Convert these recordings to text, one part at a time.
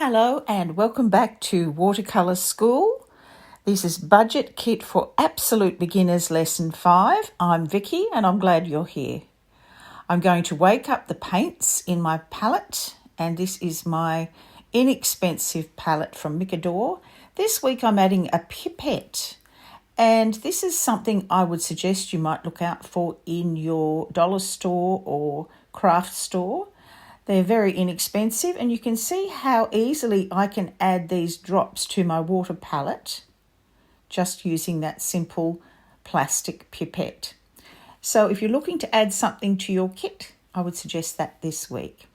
Hello and welcome back to Watercolor School. This is Budget Kit for Absolute Beginners Lesson 5. I'm Vicky and I'm glad you're here. I'm going to wake up the paints in my palette, and this is my inexpensive palette from Micador. This week I'm adding a pipette, and this is something I would suggest you might look out for in your dollar store or craft store. They're very inexpensive, and you can see how easily I can add these drops to my water palette just using that simple plastic pipette. So if you're looking to add something to your kit, I would suggest that this week.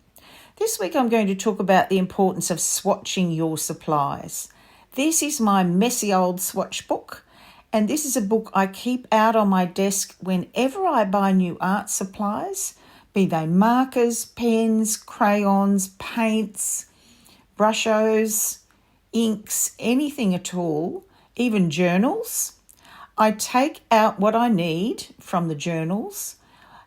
This week I'm going to talk about the importance of swatching your supplies. This is my messy old swatch book, and this is a book I keep out on my desk whenever I buy new art supplies, be they markers, pens, crayons, paints, brushos, inks, anything at all, even journals. I take out what I need from the journals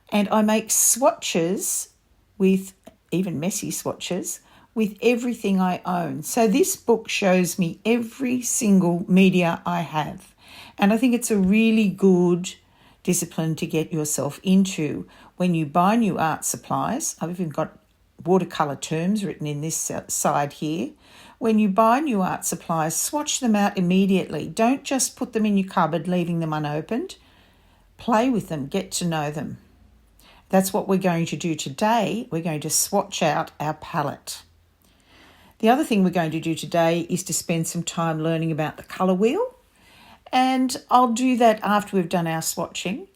and I make swatches with, even messy swatches, with everything I own. So this book shows me every single media I have. And I think it's a really good discipline to get yourself into when you buy new art supplies. I've even got watercolor terms written in this side here. When you buy new art supplies, swatch them out immediately. Don't just put them in your cupboard, leaving them unopened. Play with them, get to know them. That's what we're going to do today. We're going to swatch out our palette. The other thing we're going to do today is to spend some time learning about the colour wheel. And I'll do that after we've done our swatching.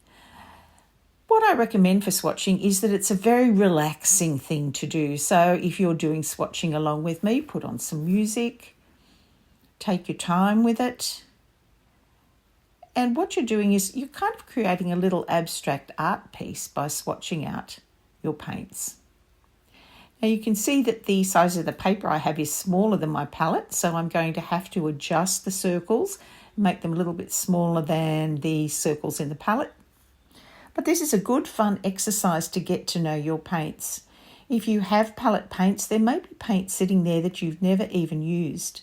What I recommend for swatching is that it's a very relaxing thing to do. So if you're doing swatching along with me, put on some music, take your time with it. And what you're doing is you're kind of creating a little abstract art piece by swatching out your paints. Now you can see that the size of the paper I have is smaller than my palette, so I'm going to have to adjust the circles, make them a little bit smaller than the circles in the palette. But this is a good fun exercise to get to know your paints. If you have palette paints, there may be paint sitting there that you've never even used.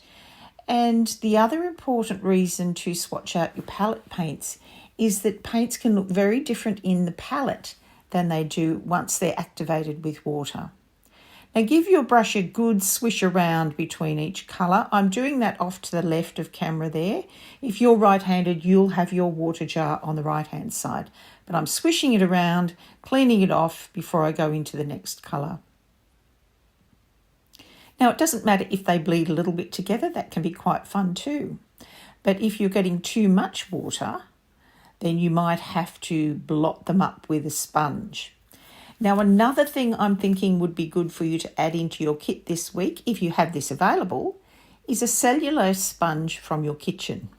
And the other important reason to swatch out your palette paints is that paints can look very different in the palette than they do once they're activated with water. Now give your brush a good swish around between each colour. I'm doing that off to the left of camera there. If you're right-handed, you'll have your water jar on the right-hand side. But I'm swishing it around, cleaning it off before I go into the next colour. Now it doesn't matter if they bleed a little bit together, that can be quite fun too. But if you're getting too much water, then you might have to blot them up with a sponge. Now another thing I'm thinking would be good for you to add into your kit this week, if you have this available, is a cellulose sponge from your kitchen.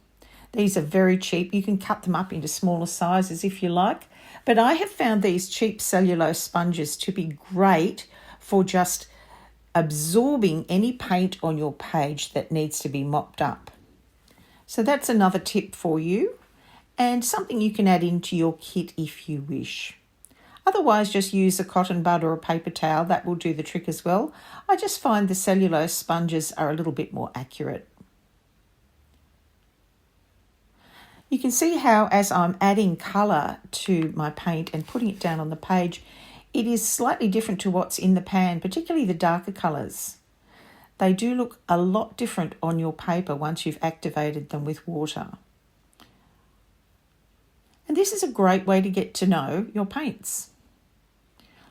These are very cheap. You can cut them up into smaller sizes if you like. But I have found these cheap cellulose sponges to be great for just absorbing any paint on your page that needs to be mopped up. So that's another tip for you, and something you can add into your kit if you wish. Otherwise, just use a cotton bud or a paper towel. That will do the trick as well. I just find the cellulose sponges are a little bit more accurate. You can see how as I'm adding colour to my paint and putting it down on the page, it is slightly different to what's in the pan, particularly the darker colours. They do look a lot different on your paper once you've activated them with water. And this is a great way to get to know your paints.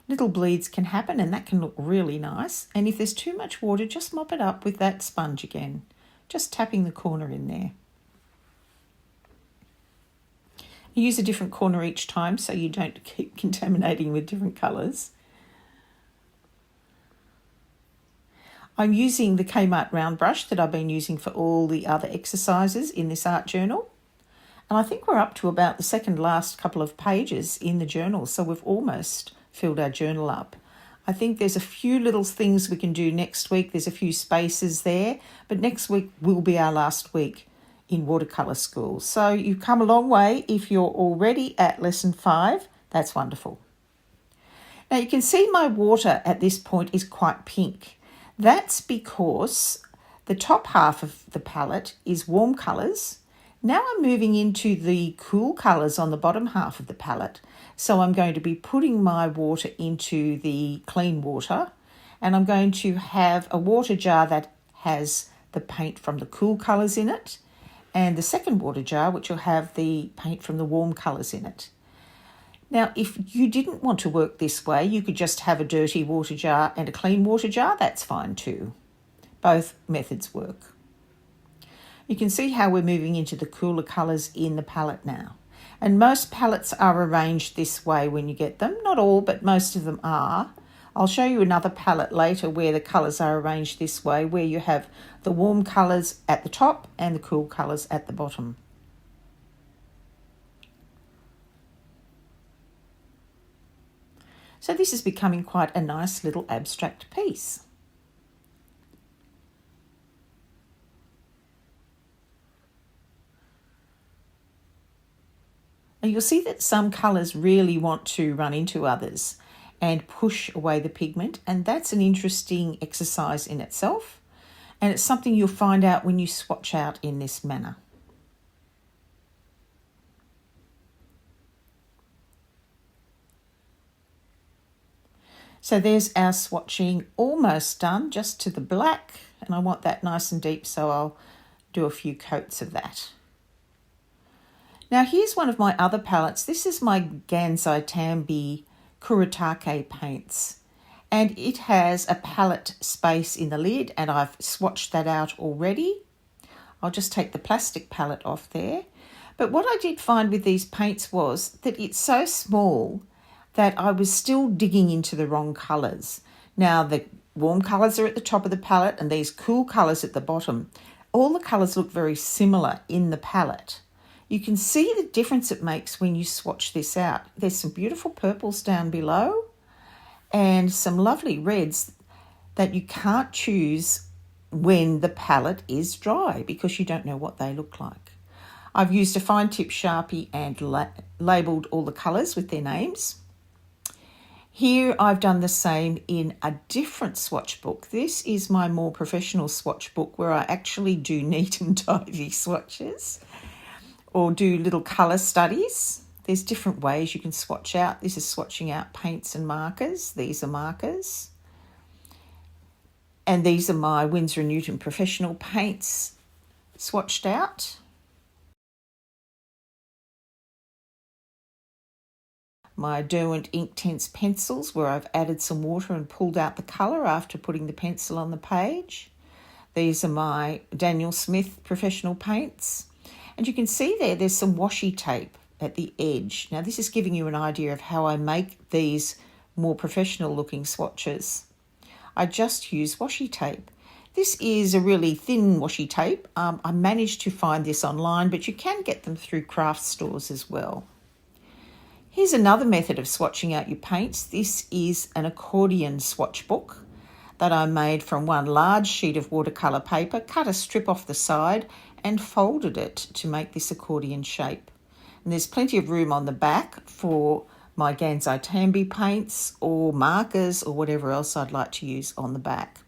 Little bleeds can happen and that can look really nice. And if there's too much water, just mop it up with that sponge again, just tapping the corner in there. Use a different corner each time so you don't keep contaminating with different colours. I'm using the Kmart round brush that I've been using for all the other exercises in this art journal. And I think we're up to about the second last couple of pages in the journal, so we've almost filled our journal up. I think there's a few little things we can do next week. There's a few spaces there, but next week will be our last week in watercolour school. So you've come a long way. If you're already at lesson 5, that's wonderful. Now you can see my water at this point is quite pink. That's because the top half of the palette is warm colours. Now I'm moving into the cool colours on the bottom half of the palette. So I'm going to be putting my water into the clean water, and I'm going to have a water jar that has the paint from the cool colours in it, and the second water jar which will have the paint from the warm colours in it. Now, if you didn't want to work this way, you could just have a dirty water jar and a clean water jar. That's fine too. Both methods work. You can see how we're moving into the cooler colours in the palette now. And most palettes are arranged this way when you get them. Not all, but most of them are. I'll show you another palette later where the colours are arranged this way, where you have the warm colours at the top and the cool colours at the bottom. So this is becoming quite a nice little abstract piece. And you'll see that some colours really want to run into others and push away the pigment, and that's an interesting exercise in itself, and it's something you'll find out when you swatch out in this manner. So there's our swatching almost done, just to the black, and I want that nice and deep, so I'll do a few coats of that. Now here's one of my other palettes. This is my Gansai Tambi Kuretake paints, and it has a palette space in the lid, and I've swatched that out already. I'll just take the plastic palette off there. But what I did find with these paints was that it's so small that I was still digging into the wrong colours. Now the warm colours are at the top of the palette and these cool colours at the bottom. All the colours look very similar in the palette. You can see the difference it makes when you swatch this out. There's some beautiful purples down below and some lovely reds that you can't choose when the palette is dry because you don't know what they look like. I've used a fine tip Sharpie and labelled all the colours with their names. Here I've done the same in a different swatch book. This is my more professional swatch book where I actually do neat and tidy swatches or do little colour studies. There's different ways you can swatch out. This is swatching out paints and markers. These are markers. And these are my Winsor & Newton professional paints swatched out. My Derwent Inktense pencils where I've added some water and pulled out the colour after putting the pencil on the page. These are my Daniel Smith professional paints. And you can see there's some washi tape at the edge. Now this is giving you an idea of how I make these more professional looking swatches. I just use washi tape. This is a really thin washi tape. I managed to find this online, but you can get them through craft stores as well. Here's another method of swatching out your paints. This is an accordion swatch book that I made from one large sheet of watercolour paper, cut a strip off the side and folded it to make this accordion shape. And there's plenty of room on the back for my Gansai Tambi paints or markers or whatever else I'd like to use on the back.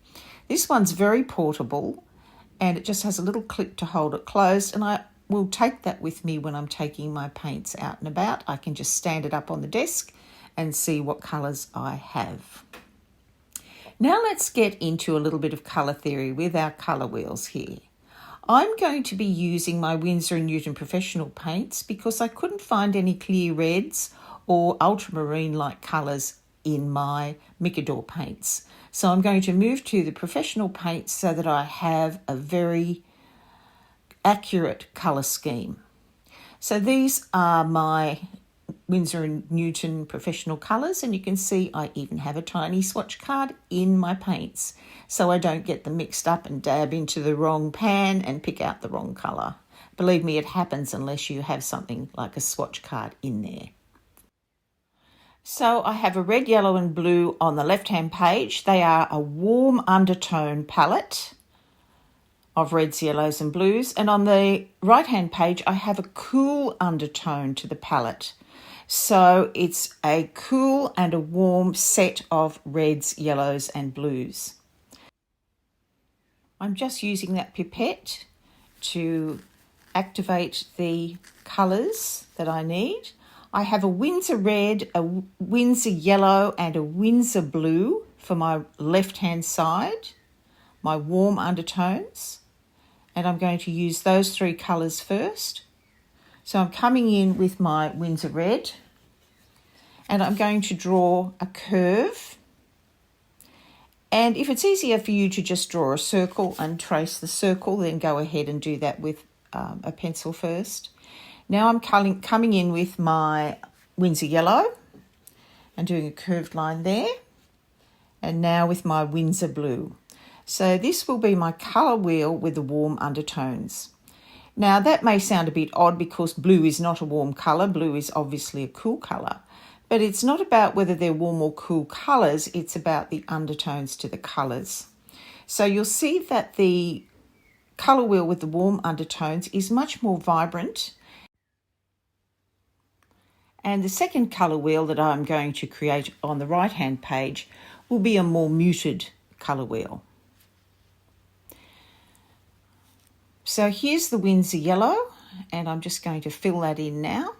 This one's very portable and it just has a little clip to hold it closed, and I will take that with me when I'm taking my paints out and about. I can just stand it up on the desk and see what colours I have. Now let's get into a little bit of colour theory with our colour wheels here. I'm going to be using my Winsor & Newton professional paints because I couldn't find any clear reds or ultramarine-like colours in my Mikador paints. So I'm going to move to the professional paints so that I have a very accurate colour scheme. So these are my Winsor & Newton professional colours, and you can see I even have a tiny swatch card in my paints so I don't get them mixed up and dab into the wrong pan and pick out the wrong colour. Believe me, it happens unless you have something like a swatch card in there. So I have a red, yellow and blue on the left-hand page. They are a warm undertone palette of reds, yellows and blues. And on the right-hand page, I have a cool undertone to the palette. So it's a cool and a warm set of reds, yellows and blues. I'm just using that pipette to activate the colours that I need. I have a Winsor red, a Winsor yellow and a Winsor blue for my left-hand side, my warm undertones. And I'm going to use those three colours first. So I'm coming in with my Winsor red and I'm going to draw a curve. And if it's easier for you to just draw a circle and trace the circle, then go ahead and do that with a pencil first. Now I'm coming in with my Winsor yellow and doing a curved line there. And now with my Winsor blue. So this will be my colour wheel with the warm undertones. Now that may sound a bit odd because blue is not a warm colour. Blue is obviously a cool colour. But it's not about whether they're warm or cool colours, it's about the undertones to the colours. So you'll see that the colour wheel with the warm undertones is much more vibrant. And the second colour wheel that I'm going to create on the right-hand page will be a more muted colour wheel. So here's the Winsor yellow, and I'm just going to fill that in now.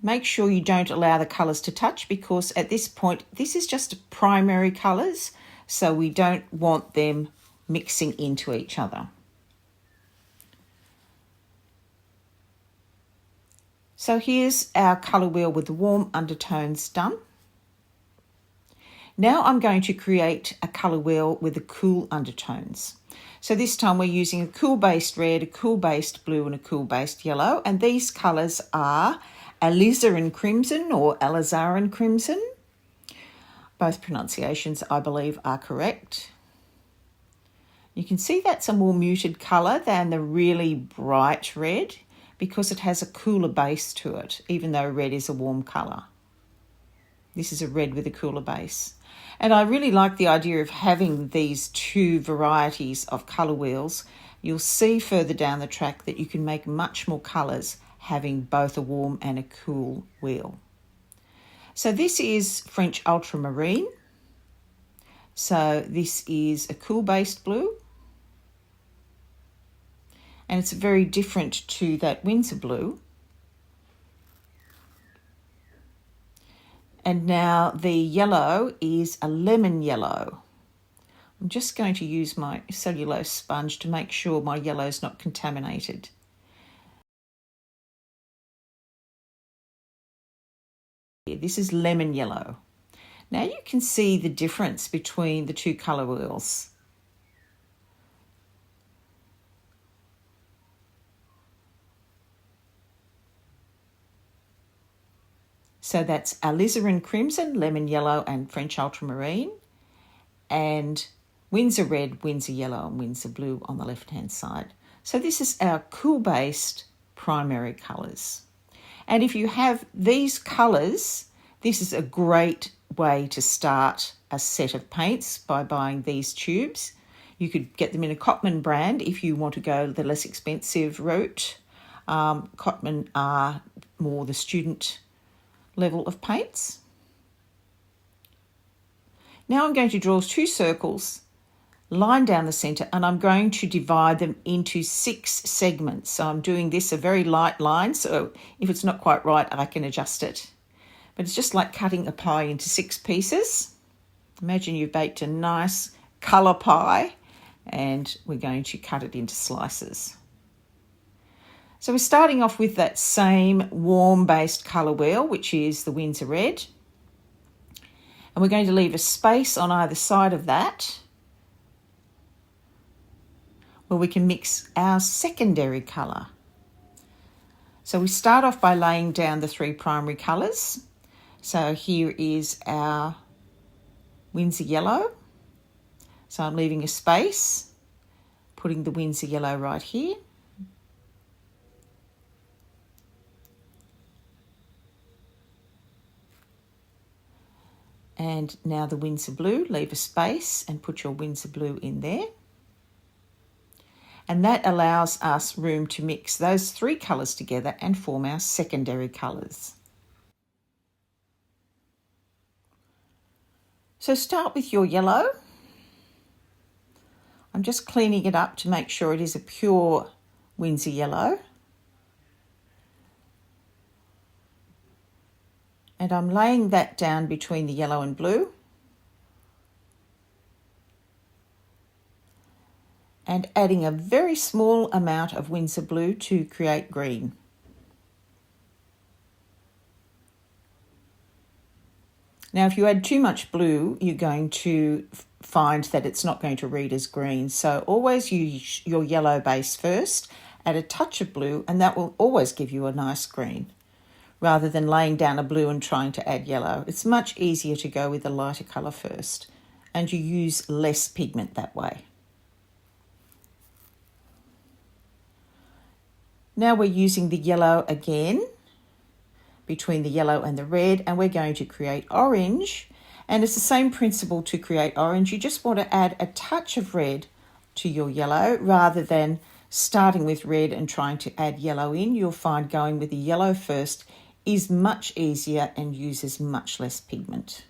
Make sure you don't allow the colours to touch because at this point, this is just primary colours, so we don't want them mixing into each other. So here's our colour wheel with the warm undertones done. Now I'm going to create a colour wheel with the cool undertones. So this time we're using a cool based red, a cool based blue and a cool based yellow, and these colours are alizarin crimson or alizarin crimson. Both pronunciations, I believe, are correct. You can see that's a more muted colour than the really bright red because it has a cooler base to it, even though red is a warm colour. This is a red with a cooler base. And I really like the idea of having these two varieties of colour wheels. You'll see further down the track that you can make much more colours having both a warm and a cool wheel. So this is French ultramarine. So this is a cool based blue. And it's very different to that Winsor blue. And now the yellow is a lemon yellow. I'm just going to use my cellulose sponge to make sure my yellow is not contaminated. This is lemon yellow. Now you can see the difference between the two colour wheels. So that's alizarin crimson, lemon yellow and French ultramarine, and Winsor red, Winsor yellow and Winsor blue on the left-hand side. So this is our cool-based primary colours. And if you have these colours, this is a great way to start a set of paints by buying these tubes. You could get them in a Kotman brand if you want to go the less expensive route. Kotman are more the student level of paints. Now I'm going to draw two circles, line down the centre, and I'm going to divide them into 6 segments. So I'm doing this a very light line, so if it's not quite right, I can adjust it. But it's just like cutting a pie into 6 pieces. Imagine you've baked a nice colour pie, and we're going to cut it into slices. So we're starting off with that same warm-based colour wheel, which is the Winsor red. And we're going to leave a space on either side of that where we can mix our secondary colour. So we start off by laying down the 3 primary colours. So here is our Winsor yellow. So I'm leaving a space, putting the Winsor yellow right here. And now the Winsor blue, leave a space and put your Winsor blue in there. And that allows us room to mix those 3 colours together and form our secondary colours. So start with your yellow. I'm just cleaning it up to make sure it is a pure Winsor yellow. And I'm laying that down between the yellow and blue. And adding a very small amount of Winsor blue to create green. Now, if you add too much blue, you're going to find that it's not going to read as green. So always use your yellow base first, add a touch of blue, and that will always give you a nice green, rather than laying down a blue and trying to add yellow. It's much easier to go with a lighter colour first, and you use less pigment that way. Now we're using the yellow again, between the yellow and the red, and we're going to create orange. And it's the same principle to create orange. You just want to add a touch of red to your yellow rather than starting with red and trying to add yellow in. You'll find going with the yellow first is much easier and uses much less pigment.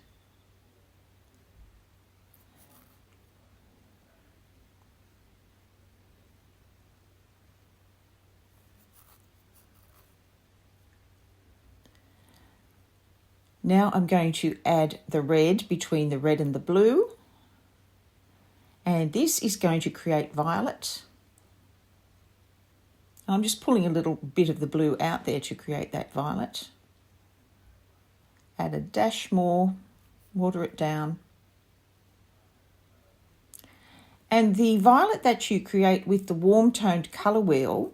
Now I'm going to add the red between the red and the blue. And this is going to create violet. I'm just pulling a little bit of the blue out there to create that violet. Add a dash more, water it down. And the violet that you create with the warm toned colour wheel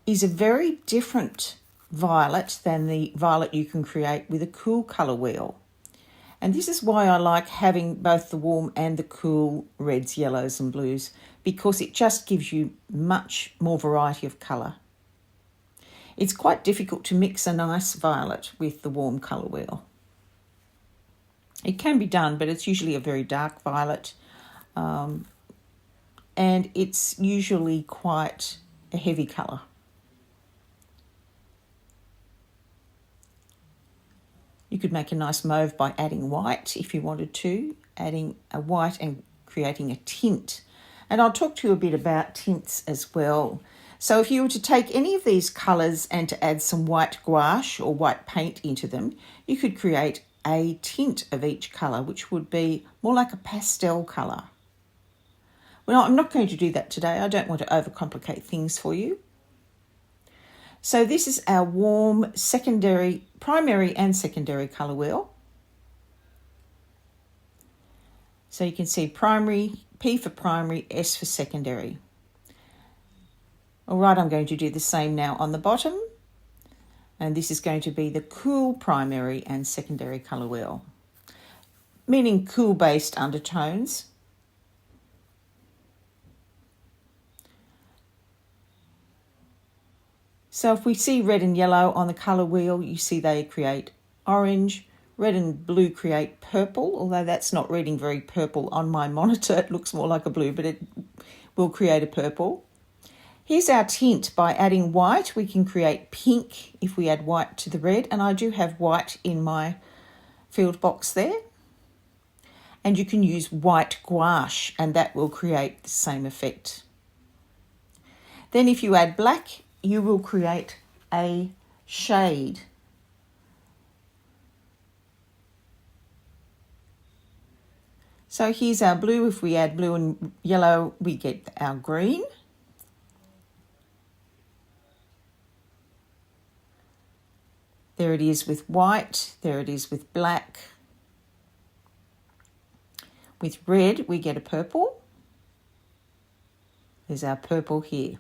is a very different violet than the violet you can create with a cool colour wheel. And this is why I like having both the warm and the cool reds, yellows and blues, because it just gives you much more variety of colour. It's quite difficult to mix a nice violet with the warm colour wheel. It can be done, but it's usually a very dark violet, and it's usually quite a heavy colour. You could make a nice mauve by adding white if you wanted to, adding a white and creating a tint. And I'll talk to you a bit about tints as well. So if you were to take any of these colours and to add some white gouache or white paint into them, you could create a tint of each colour, which would be more like a pastel colour. Well, I'm not going to do that today. I don't want to overcomplicate things for you. So this is our warm primary and secondary colour wheel. So you can see primary, P for primary, S for secondary. All right, I'm going to do the same now on the bottom. And this is going to be the cool primary and secondary colour wheel, meaning cool-based undertones. So if we see red and yellow on the colour wheel, you see they create orange. Red and blue create purple, although that's not reading very purple on my monitor. It looks more like a blue, but it will create a purple. Here's our tint. By adding white, we can create pink if we add white to the red. And I do have white in my field box there. And you can use white gouache, and that will create the same effect. Then if you add black, you will create a shade. So here's our blue. If we add blue and yellow, we get our green. There it is with white. There it is with black. With red, we get a purple. There's our purple here.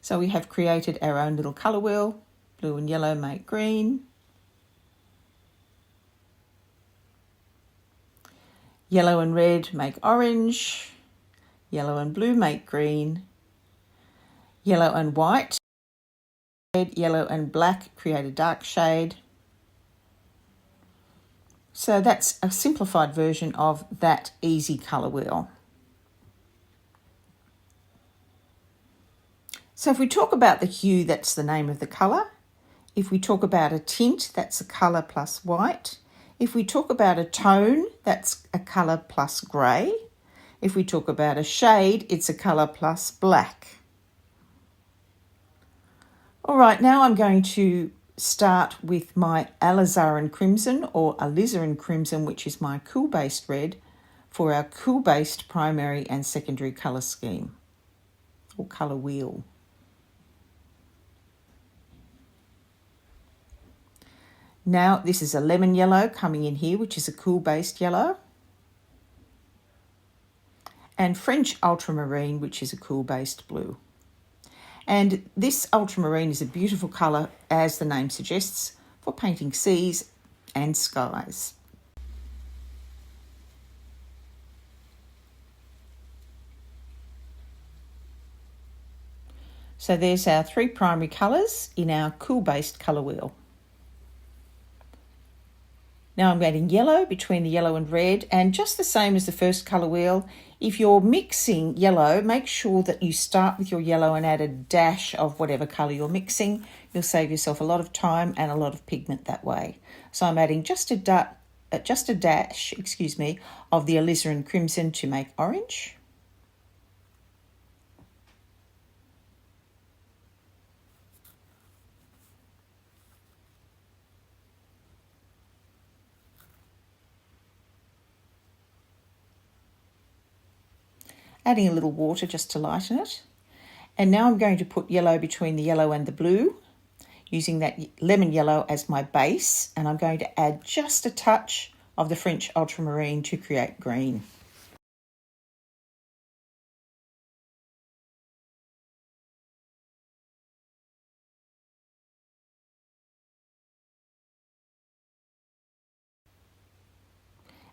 So we have created our own little colour wheel. Blue and yellow make green. Yellow and red make orange. Yellow and blue make green. Yellow and white. Red, yellow and black create a dark shade. So that's a simplified version of that easy colour wheel. So if we talk about the hue, that's the name of the colour. If we talk about a tint, that's a colour plus white. If we talk about a tone, that's a colour plus grey. If we talk about a shade, it's a colour plus black. All right, now I'm going to start with my alizarin crimson or alizarin crimson, which is my cool-based red, for our cool-based primary and secondary colour scheme or colour wheel. Now this is a lemon yellow coming in here, which is a cool-based yellow, and French ultramarine, which is a cool-based blue. And this ultramarine is a beautiful colour, as the name suggests, for painting seas and skies. So there's our 3 primary colours in our cool-based colour wheel. Now I'm adding yellow between the yellow and red, and just the same as the first colour wheel, if you're mixing yellow, make sure that you start with your yellow and add a dash of whatever colour you're mixing. You'll save yourself a lot of time and a lot of pigment that way. So I'm adding just a dash, of the alizarin crimson to make orange. Adding a little water just to lighten it. And now I'm going to put yellow between the yellow and the blue, using that lemon yellow as my base, and I'm going to add just a touch of the French ultramarine to create green.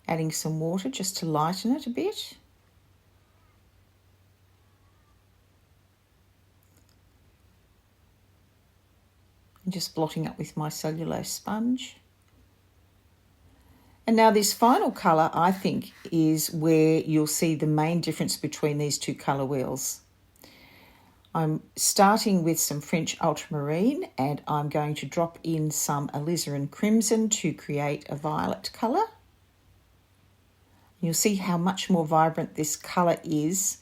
Adding some water just to lighten it a bit. And just blotting up with my cellulose sponge. And now this final colour, I think, is where you'll see the main difference between these 2 colour wheels. I'm starting with some French ultramarine, and I'm going to drop in some alizarin crimson to create a violet colour. You'll see how much more vibrant this colour is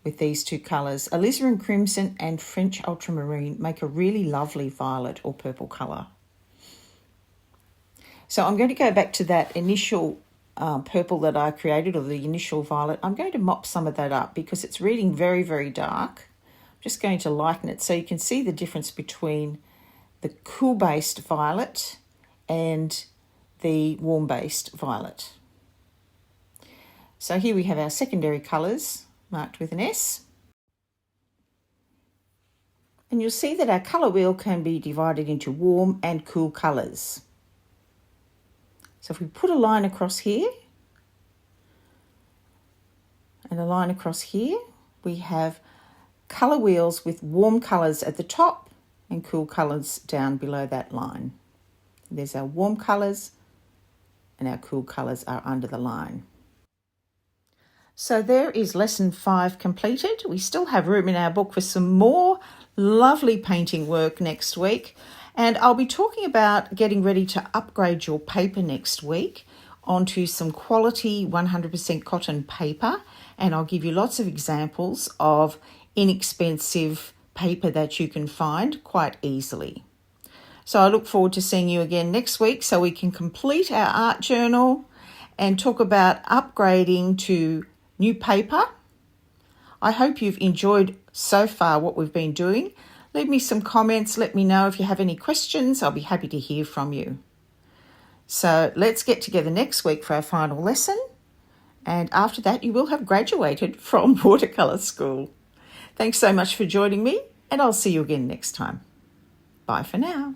with these 2 colours. Alizarin crimson and French ultramarine make a really lovely violet or purple colour. So I'm going to go back to that initial purple that I created, or the initial violet. I'm going to mop some of that up because it's reading very, very dark. I'm just going to lighten it so you can see the difference between the cool-based violet and the warm-based violet. So here we have our secondary colours marked with an S. And you'll see that our colour wheel can be divided into warm and cool colours. So if we put a line across here and a line across here, we have colour wheels with warm colours at the top and cool colours down below that line. There's our warm colours and our cool colours are under the line. So there is lesson 5 completed. We still have room in our book for some more lovely painting work next week. And I'll be talking about getting ready to upgrade your paper next week onto some quality 100% cotton paper. And I'll give you lots of examples of inexpensive paper that you can find quite easily. So I look forward to seeing you again next week so we can complete our art journal and talk about upgrading to new paper. I hope you've enjoyed so far what we've been doing. Leave me some comments. Let me know if you have any questions. I'll be happy to hear from you. So let's get together next week for our final lesson. And after that, you will have graduated from watercolour school. Thanks so much for joining me, and I'll see you again next time. Bye for now.